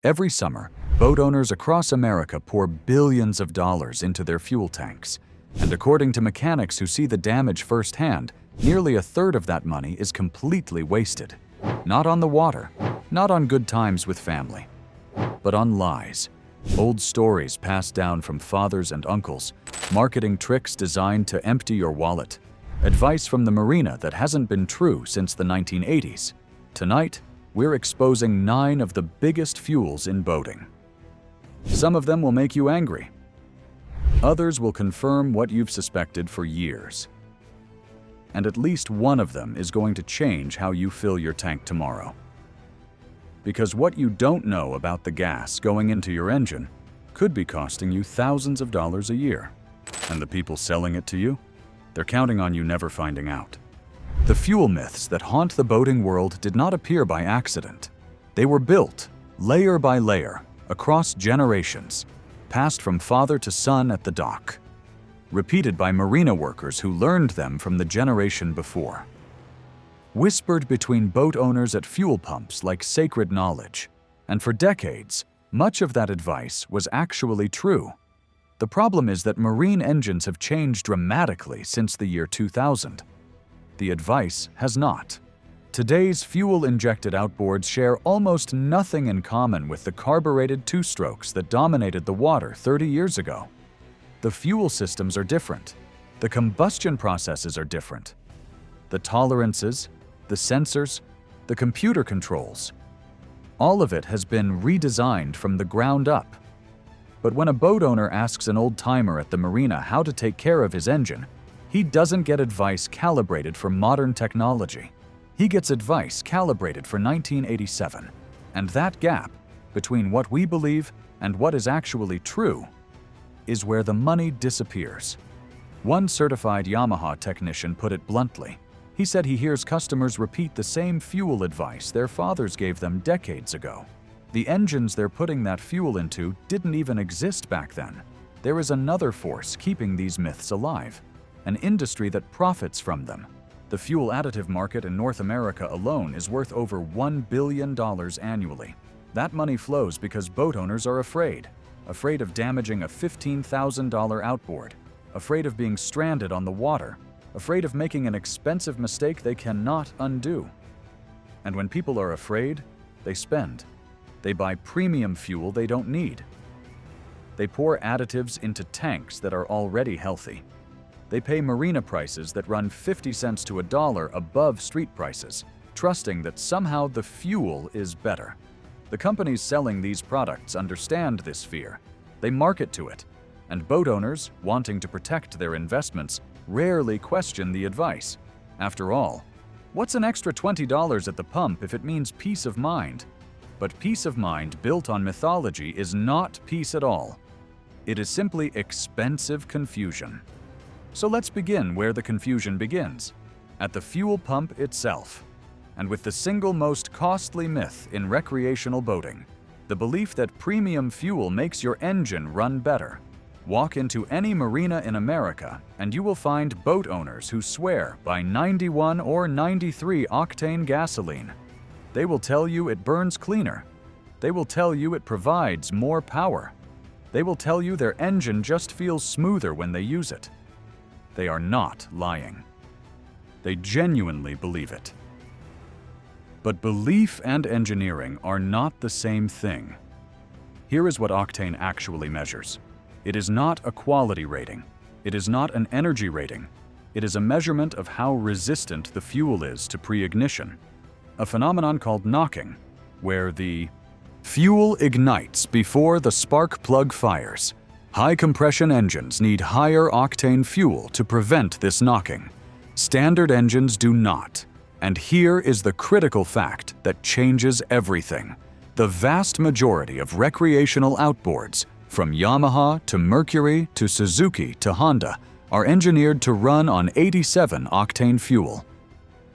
Every summer, boat owners across America pour billions of dollars into their fuel tanks. And according to mechanics who see the damage firsthand, nearly a third of that money is completely wasted. Not on the water, not on good times with family, but on lies. Old stories passed down from fathers and uncles, marketing tricks designed to empty your wallet, advice from the marina that hasn't been true since the 1980s. Tonight, we're exposing 9 of the biggest fuels in boating. Some of them will make you angry. Others will confirm what you've suspected for years. And at least one of them is going to change how you fill your tank tomorrow. Because what you don't know about the gas going into your engine could be costing you thousands of dollars a year. And the people selling it to you, they're counting on you never finding out. The fuel myths that haunt the boating world did not appear by accident. They were built, layer by layer, across generations, passed from father to son at the dock, repeated by marina workers who learned them from the generation before. Whispered between boat owners at fuel pumps like sacred knowledge, and for decades, much of that advice was actually true. The problem is that marine engines have changed dramatically since the year 2000. The advice has not. Today's fuel-injected outboards share almost nothing in common with the carbureted two-strokes that dominated the water 30 years ago. The fuel systems are different. The combustion processes are different. The tolerances, the sensors, the computer controls. All of it has been redesigned from the ground up. But when a boat owner asks an old-timer at the marina how to take care of his engine, he doesn't get advice calibrated for modern technology. He gets advice calibrated for 1987. And that gap between what we believe and what is actually true is where the money disappears. One certified Yamaha technician put it bluntly. He said he hears customers repeat the same fuel advice their fathers gave them decades ago. The engines they're putting that fuel into didn't even exist back then. There is another force keeping these myths alive, an industry that profits from them. The fuel additive market in North America alone is worth over $1 billion annually. That money flows because boat owners are afraid of damaging a $15,000 outboard, afraid of being stranded on the water, afraid of making an expensive mistake they cannot undo. And when people are afraid, they spend. They buy premium fuel they don't need. They pour additives into tanks that are already healthy. They pay marina prices that run 50 cents to $1 above street prices, trusting that somehow the fuel is better. The companies selling these products understand this fear. They market to it, and boat owners, wanting to protect their investments, rarely question the advice. After all, what's an extra $20 at the pump if it means peace of mind? But peace of mind built on mythology is not peace at all. It is simply expensive confusion. So let's begin where the confusion begins, at the fuel pump itself, and with the single most costly myth in recreational boating, the belief that premium fuel makes your engine run better. Walk into any marina in America and you will find boat owners who swear by 91 or 93 octane gasoline. They will tell you it burns cleaner. They will tell you it provides more power. They will tell you their engine just feels smoother when they use it. They are not lying. They genuinely believe it. But belief and engineering are not the same thing. Here is what octane actually measures. It is not a quality rating. It is not an energy rating. It is a measurement of how resistant the fuel is to pre-ignition, a phenomenon called knocking, where the fuel ignites before the spark plug fires. High-compression engines need higher octane fuel to prevent this knocking. Standard engines do not. And here is the critical fact that changes everything. The vast majority of recreational outboards, from Yamaha to Mercury to Suzuki to Honda, are engineered to run on 87 octane fuel.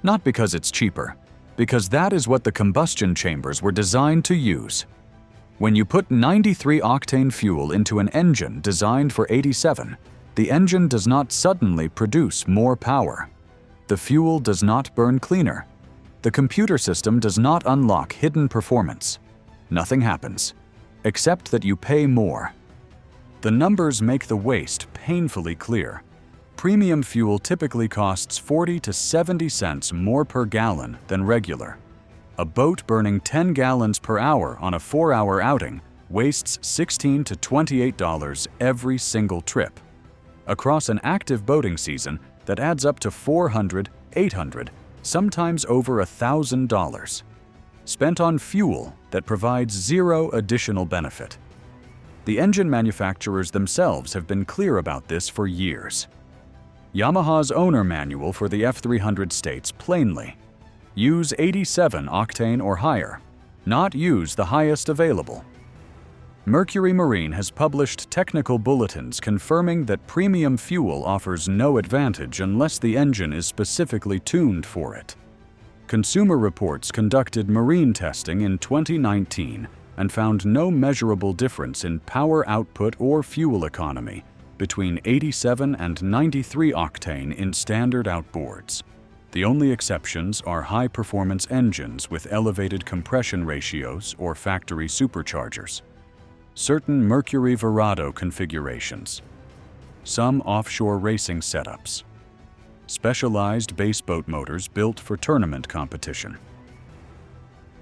Not because it's cheaper, because that is what the combustion chambers were designed to use. When you put 93 octane fuel into an engine designed for 87, the engine does not suddenly produce more power. The fuel does not burn cleaner. The computer system does not unlock hidden performance. Nothing happens. except that you pay more. The numbers make the waste painfully clear. Premium fuel typically costs 40 to 70 cents more per gallon than regular. A boat burning 10 gallons per hour on a 4-hour outing wastes $16 to $28 every single trip. Across an active boating season, that adds up to $400, $800, sometimes over $1,000, spent on fuel that provides zero additional benefit. The engine manufacturers themselves have been clear about this for years. Yamaha's owner manual for the F300 states plainly, use 87 octane or higher, not use the highest available. Mercury Marine has published technical bulletins confirming that premium fuel offers no advantage unless the engine is specifically tuned for it. Consumer Reports conducted marine testing in 2019 and found no measurable difference in power output or fuel economy between 87 and 93 octane in standard outboards. The only exceptions are high-performance engines with elevated compression ratios or factory superchargers, certain Mercury Verado configurations, some offshore racing setups, specialized baseboat motors built for tournament competition.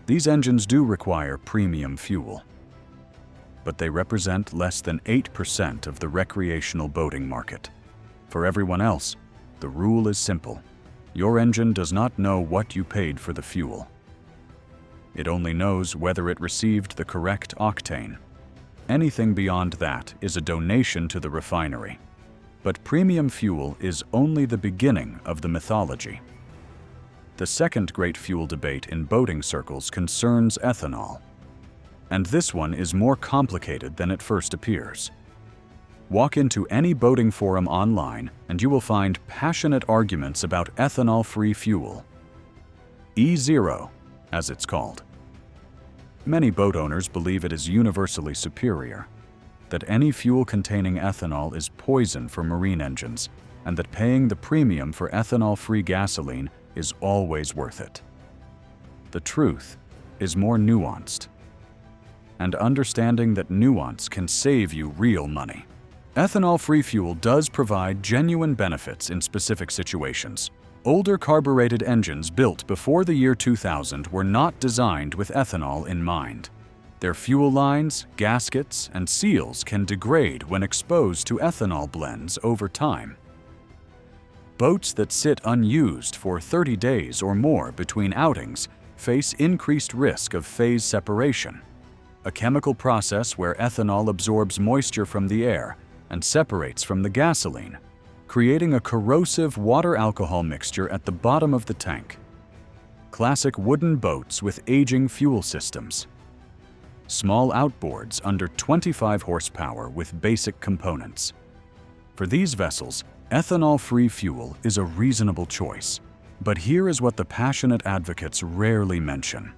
These engines do require premium fuel, but they represent less than 8% of the recreational boating market. For everyone else, the rule is simple. Your engine does not know what you paid for the fuel. It only knows whether it received the correct octane. Anything beyond that is a donation to the refinery. But premium fuel is only the beginning of the mythology. The second great fuel debate in boating circles concerns ethanol. And this one is more complicated than it first appears. Walk into any boating forum online and you will find passionate arguments about ethanol-free fuel. E0, as it's called. Many boat owners believe it is universally superior, that any fuel containing ethanol is poison for marine engines, and that paying the premium for ethanol-free gasoline is always worth it. The truth is more nuanced, and understanding that nuance can save you real money. Ethanol-free fuel does provide genuine benefits in specific situations. Older carbureted engines built before the year 2000 were not designed with ethanol in mind. Their fuel lines, gaskets, and seals can degrade when exposed to ethanol blends over time. Boats that sit unused for 30 days or more between outings face increased risk of phase separation, a chemical process where ethanol absorbs moisture from the air and separates from the gasoline, creating a corrosive water-alcohol mixture at the bottom of the tank. Classic wooden boats with aging fuel systems. Small outboards under 25 horsepower with basic components. For these vessels, ethanol-free fuel is a reasonable choice. But here is what the passionate advocates rarely mention.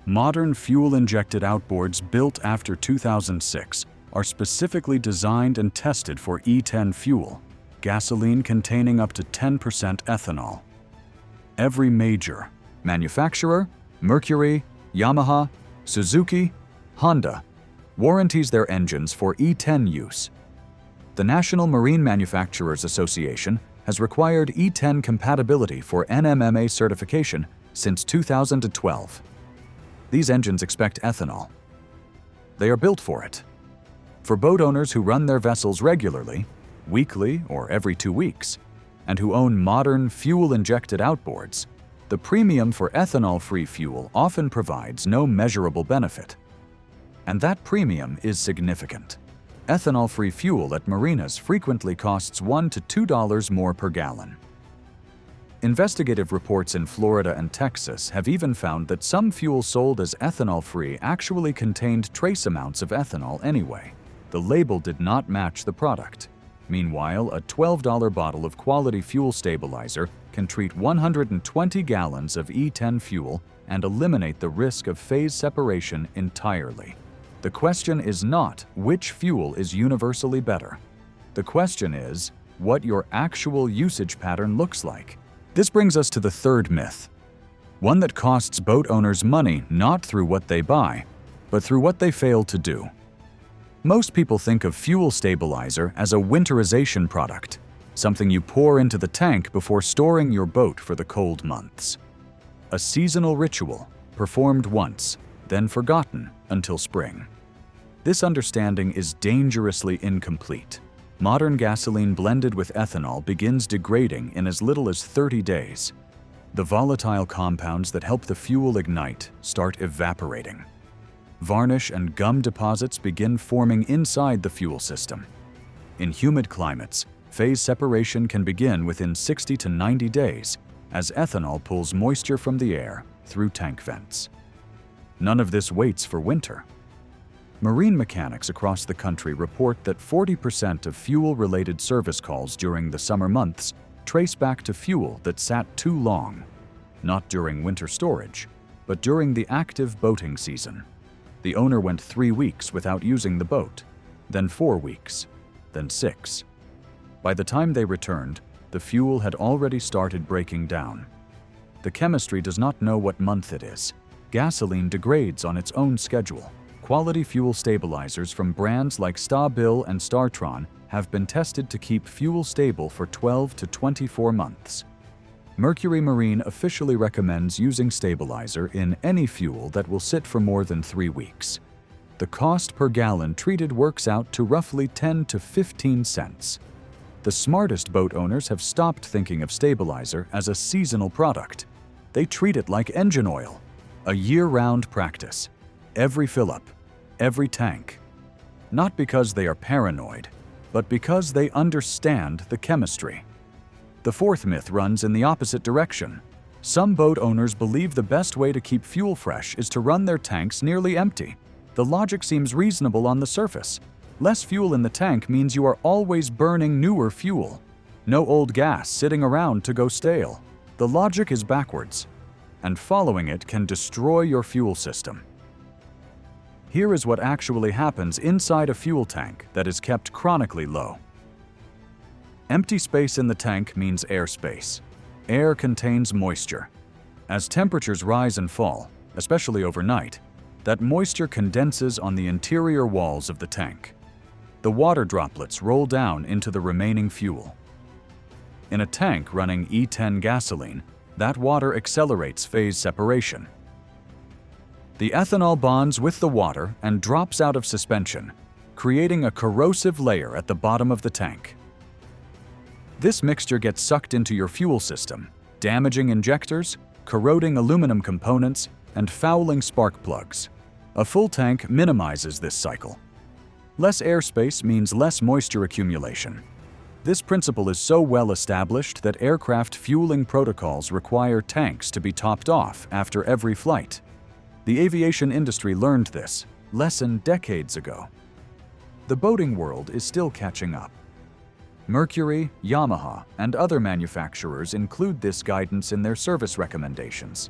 Modern fuel-injected outboards built after 2006 are specifically designed and tested for E10 fuel, gasoline containing up to 10% ethanol. Every major manufacturer, Mercury, Yamaha, Suzuki, Honda, warranties their engines for E10 use. The National Marine Manufacturers Association has required E10 compatibility for NMMA certification since 2012. These engines expect ethanol. They are built for it. For boat owners who run their vessels regularly, weekly or every 2 weeks, and who own modern fuel-injected outboards, the premium for ethanol-free fuel often provides no measurable benefit. And that premium is significant. Ethanol-free fuel at marinas frequently costs $1 to $2 more per gallon. Investigative reports in Florida and Texas have even found that some fuel sold as ethanol-free actually contained trace amounts of ethanol anyway. The label did not match the product. Meanwhile, a $12 bottle of quality fuel stabilizer can treat 120 gallons of E10 fuel and eliminate the risk of phase separation entirely. The question is not which fuel is universally better. The question is what your actual usage pattern looks like. This brings us to the 3rd myth, one that costs boat owners money not through what they buy, but through what they fail to do. Most people think of fuel stabilizer as a winterization product, something you pour into the tank before storing your boat for the cold months. A seasonal ritual, performed once, then forgotten until spring. This understanding is dangerously incomplete. Modern gasoline blended with ethanol begins degrading in as little as 30 days. The volatile compounds that help the fuel ignite start evaporating. Varnish and gum deposits begin forming inside the fuel system. In humid climates, phase separation can begin within 60 to 90 days as ethanol pulls moisture from the air through tank vents. None of this waits for winter. Marine mechanics across the country report that 40% of fuel-related service calls during the summer months trace back to fuel that sat too long, not during winter storage, but during the active boating season. The owner went 3 weeks without using the boat, then 4 weeks, then 6. By the time they returned, the fuel had already started breaking down. The chemistry does not know what month it is. Gasoline degrades on its own schedule. Quality fuel stabilizers from brands like Stabil and Startron have been tested to keep fuel stable for 12 to 24 months. Mercury Marine officially recommends using stabilizer in any fuel that will sit for more than 3 weeks. The cost per gallon treated works out to roughly 10 to 15 cents. The smartest boat owners have stopped thinking of stabilizer as a seasonal product. They treat it like engine oil, a year-round practice. Every fill-up, every tank. Not because they are paranoid, but because they understand the chemistry. The fourth myth runs in the opposite direction. Some boat owners believe the best way to keep fuel fresh is to run their tanks nearly empty. The logic seems reasonable on the surface. Less fuel in the tank means you are always burning newer fuel. No old gas sitting around to go stale. The logic is backwards, and following it can destroy your fuel system. Here is what actually happens inside a fuel tank that is kept chronically low. Empty space in the tank means airspace. Air contains moisture. As temperatures rise and fall, especially overnight, that moisture condenses on the interior walls of the tank. The water droplets roll down into the remaining fuel. In a tank running E10 gasoline, that water accelerates phase separation. The ethanol bonds with the water and drops out of suspension, creating a corrosive layer at the bottom of the tank. This mixture gets sucked into your fuel system, damaging injectors, corroding aluminum components, and fouling spark plugs. A full tank minimizes this cycle. Less airspace means less moisture accumulation. This principle is so well established that aircraft fueling protocols require tanks to be topped off after every flight. The aviation industry learned this lesson decades ago. The boating world is still catching up. Mercury, Yamaha, and other manufacturers include this guidance in their service recommendations.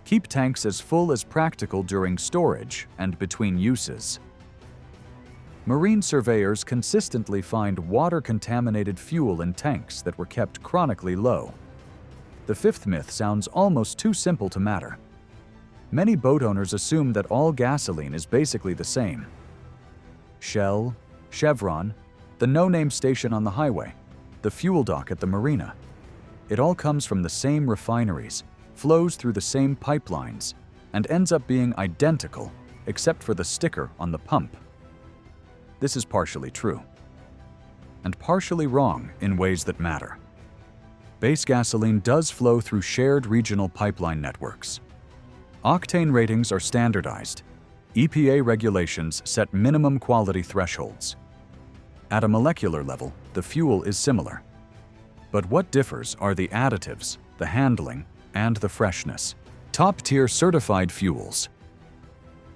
Keep tanks as full as practical during storage and between uses. Marine surveyors consistently find water-contaminated fuel in tanks that were kept chronically low. The fifth myth sounds almost too simple to matter. Many boat owners assume that all gasoline is basically the same. Shell, Chevron, the no-name station on the highway, the fuel dock at the marina. It all comes from the same refineries, flows through the same pipelines, and ends up being identical except for the sticker on the pump. This is partially true, and partially wrong in ways that matter. Base gasoline does flow through shared regional pipeline networks. Octane ratings are standardized. EPA regulations set minimum quality thresholds. At a molecular level, the fuel is similar. But what differs are the additives, the handling, and the freshness. Top-tier certified fuels.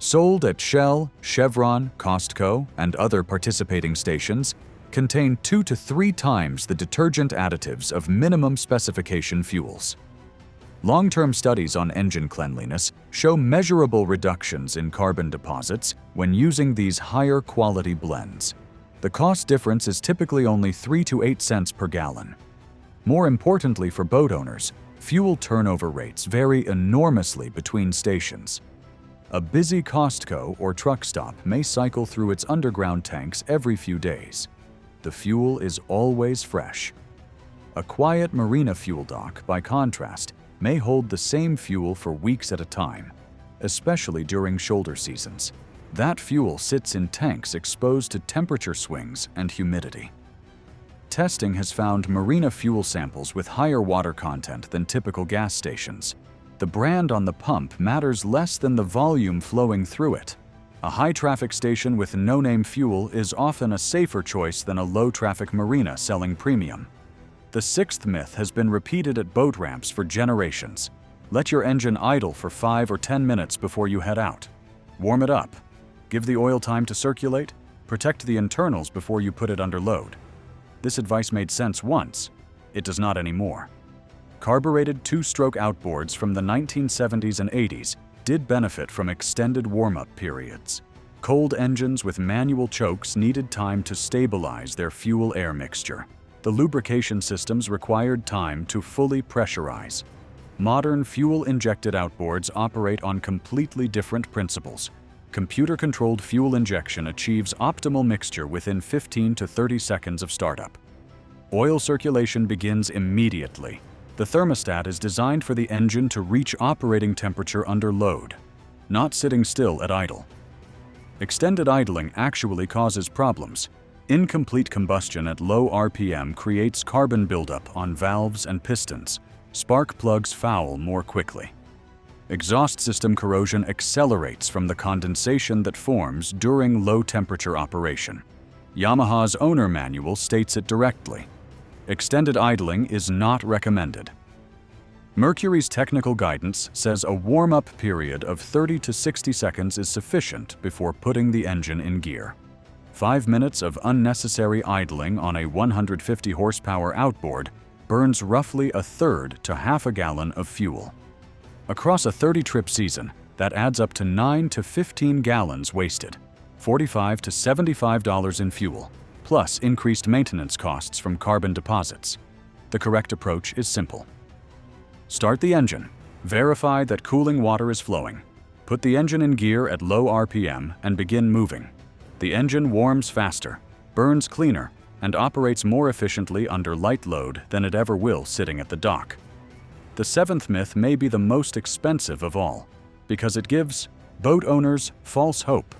Sold at Shell, Chevron, Costco, and other participating stations, contain 2 to 3 times the detergent additives of minimum specification fuels. Long-term studies on engine cleanliness show measurable reductions in carbon deposits when using these higher quality blends. The cost difference is typically only 3 to 8 cents per gallon. More importantly for boat owners, fuel turnover rates vary enormously between stations. A busy Costco or truck stop may cycle through its underground tanks every few days. The fuel is always fresh. A quiet marina fuel dock, by contrast, may hold the same fuel for weeks at a time, especially during shoulder seasons. That fuel sits in tanks exposed to temperature swings and humidity. Testing has found marina fuel samples with higher water content than typical gas stations. The brand on the pump matters less than the volume flowing through it. A high-traffic station with no-name fuel is often a safer choice than a low-traffic marina selling premium. The sixth myth has been repeated at boat ramps for generations. Let your engine idle for 5 or 10 minutes before you head out. Warm it up. Give the oil time to circulate. Protect the internals before you put it under load. This advice made sense once. It does not anymore. Carbureted two-stroke outboards from the 1970s and 80s did benefit from extended warm-up periods. Cold engines with manual chokes needed time to stabilize their fuel-air mixture. The lubrication systems required time to fully pressurize. Modern fuel-injected outboards operate on completely different principles. Computer-controlled fuel injection achieves optimal mixture within 15 to 30 seconds of startup. Oil circulation begins immediately. The thermostat is designed for the engine to reach operating temperature under load, not sitting still at idle. Extended idling actually causes problems. Incomplete combustion at low RPM creates carbon buildup on valves and pistons. Spark plugs foul more quickly. Exhaust system corrosion accelerates from the condensation that forms during low-temperature operation. Yamaha's owner manual states it directly. Extended idling is not recommended. Mercury's technical guidance says a warm-up period of 30 to 60 seconds is sufficient before putting the engine in gear. 5 minutes of unnecessary idling on a 150 horsepower outboard burns roughly a third to half a gallon of fuel. Across a 30-trip season, that adds up to 9 to 15 gallons wasted, $45 to $75 in fuel, plus increased maintenance costs from carbon deposits. The correct approach is simple. Start the engine. Verify that cooling water is flowing. Put the engine in gear at low RPM and begin moving. The engine warms faster, burns cleaner, and operates more efficiently under light load than it ever will sitting at the dock. The seventh myth may be the most expensive of all, because it gives boat owners false hope.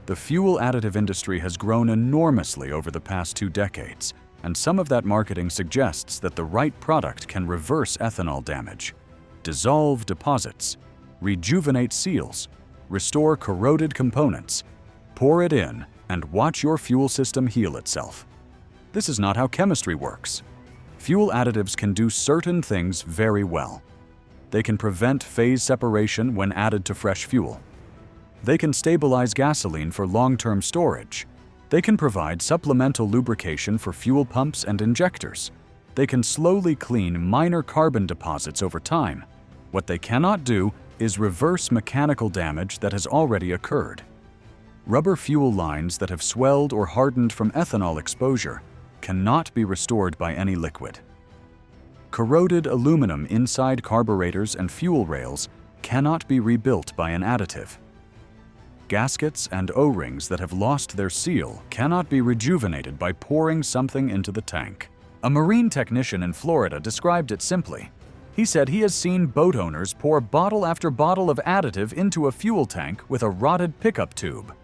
The fuel additive industry has grown enormously over the past 2 decades, and some of that marketing suggests that the right product can reverse ethanol damage, dissolve deposits, rejuvenate seals, restore corroded components, pour it in, and watch your fuel system heal itself. This is not how chemistry works. Fuel additives can do certain things very well. They can prevent phase separation when added to fresh fuel. They can stabilize gasoline for long-term storage. They can provide supplemental lubrication for fuel pumps and injectors. They can slowly clean minor carbon deposits over time. What they cannot do is reverse mechanical damage that has already occurred. Rubber fuel lines that have swelled or hardened from ethanol exposure cannot be restored by any liquid. Corroded aluminum inside carburetors and fuel rails cannot be rebuilt by an additive. Gaskets and O-rings that have lost their seal cannot be rejuvenated by pouring something into the tank. A marine technician in Florida described it simply. He said he has seen boat owners pour bottle after bottle of additive into a fuel tank with a rotted pickup tube.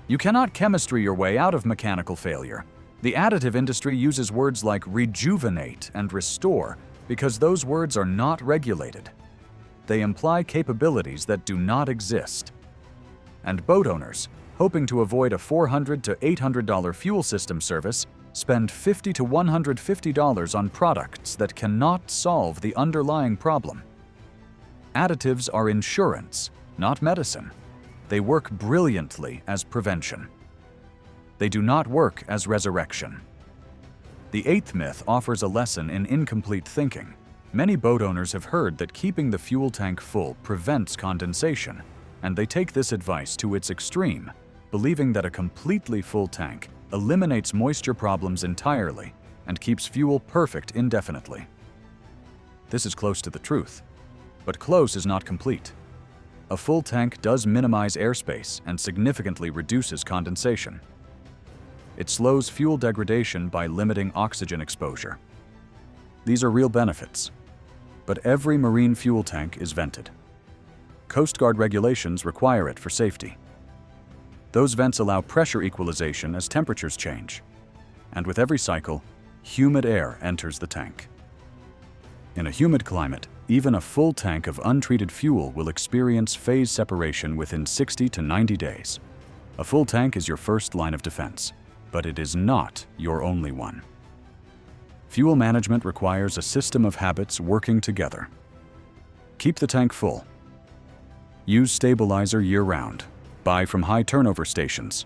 You cannot chemistry your way out of mechanical failure. The additive industry uses words like rejuvenate and restore because those words are not regulated. They imply capabilities that do not exist. And boat owners, hoping to avoid a $400 to $800 fuel system service, spend $50 to $150 on products that cannot solve the underlying problem. Additives are insurance, not medicine. They work brilliantly as prevention. They do not work as resurrection. The eighth myth offers a lesson in incomplete thinking. Many boat owners have heard that keeping the fuel tank full prevents condensation, and they take this advice to its extreme, believing that a completely full tank eliminates moisture problems entirely and keeps fuel perfect indefinitely. This is close to the truth, but close is not complete. a full tank does minimize airspace and significantly reduces condensation. It slows fuel degradation by limiting oxygen exposure. These are real benefits. But every marine fuel tank is vented. Coast Guard regulations require it for safety. Those vents allow pressure equalization as temperatures change. And with every cycle, humid air enters the tank. In a humid climate, even a full tank of untreated fuel will experience phase separation within 60 to 90 days. A full tank is your first line of defense, but it is not your only one. Fuel management requires a system of habits working together. Keep the tank full. Use stabilizer year-round. Buy from high turnover stations.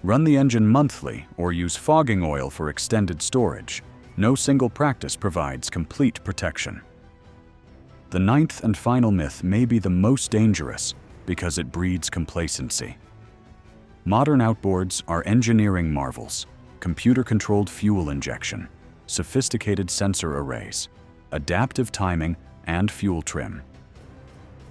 Run the engine monthly or use fogging oil for extended storage. No single practice provides complete protection. The ninth and final myth may be the most dangerous because it breeds complacency. Modern outboards are engineering marvels: computer-controlled fuel injection, sophisticated sensor arrays, adaptive timing, and fuel trim.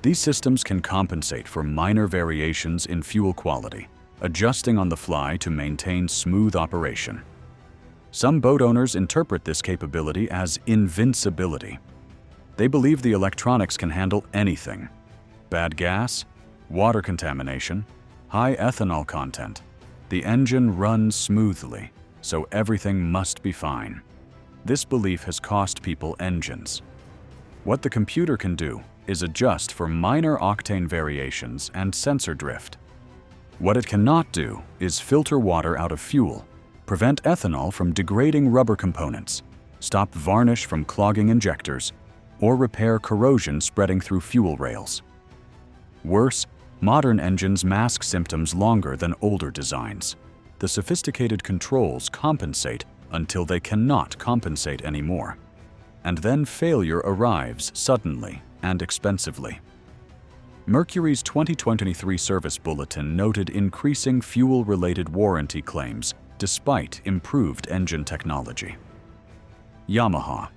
These systems can compensate for minor variations in fuel quality, adjusting on the fly to maintain smooth operation. Some boat owners interpret this capability as invincibility. They believe the electronics can handle anything: bad gas, water contamination, high ethanol content. The engine runs smoothly, so everything must be fine. This belief has cost people engines. What the computer can do is adjust for minor octane variations and sensor drift. What it cannot do is filter water out of fuel, prevent ethanol from degrading rubber components, stop varnish from clogging injectors, or repair corrosion spreading through fuel rails. Worse, modern engines mask symptoms longer than older designs. The sophisticated controls compensate until they cannot compensate anymore. And then failure arrives suddenly and expensively. Mercury's 2023 service bulletin noted increasing fuel-related warranty claims despite improved engine technology. Yamaha.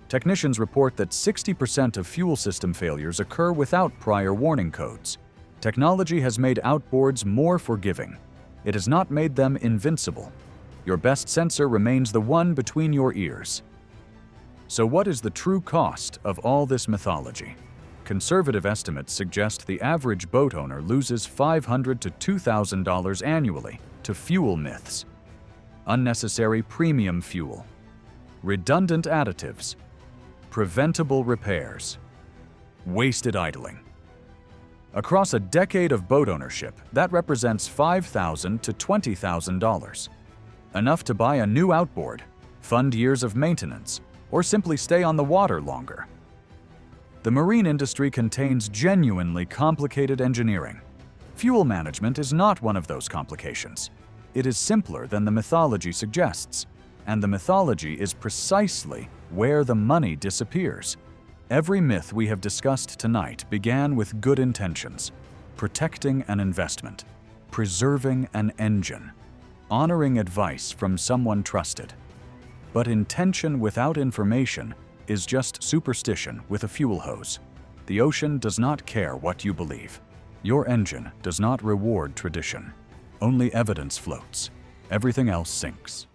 Technicians report that 60% of fuel system failures occur without prior warning codes. Technology has made outboards more forgiving. It has not made them invincible. Your best sensor remains the one between your ears. So what is the true cost of all this mythology? Conservative estimates suggest the average boat owner loses $500 to $2,000 annually to fuel myths. Unnecessary premium fuel, redundant additives, preventable repairs, wasted idling. Across a decade of boat ownership, that represents $5,000 to $20,000. Enough to buy a new outboard, fund years of maintenance, or simply stay on the water longer. The marine industry contains genuinely complicated engineering. Fuel management is not one of those complications. It is simpler than the mythology suggests, and the mythology is precisely where the money disappears. Every myth we have discussed tonight began with good intentions: protecting an investment, preserving an engine, honoring advice from someone trusted. But intention without information is just superstition with a fuel hose. The ocean does not care what you believe. Your engine does not reward tradition. Only evidence floats. Everything else sinks.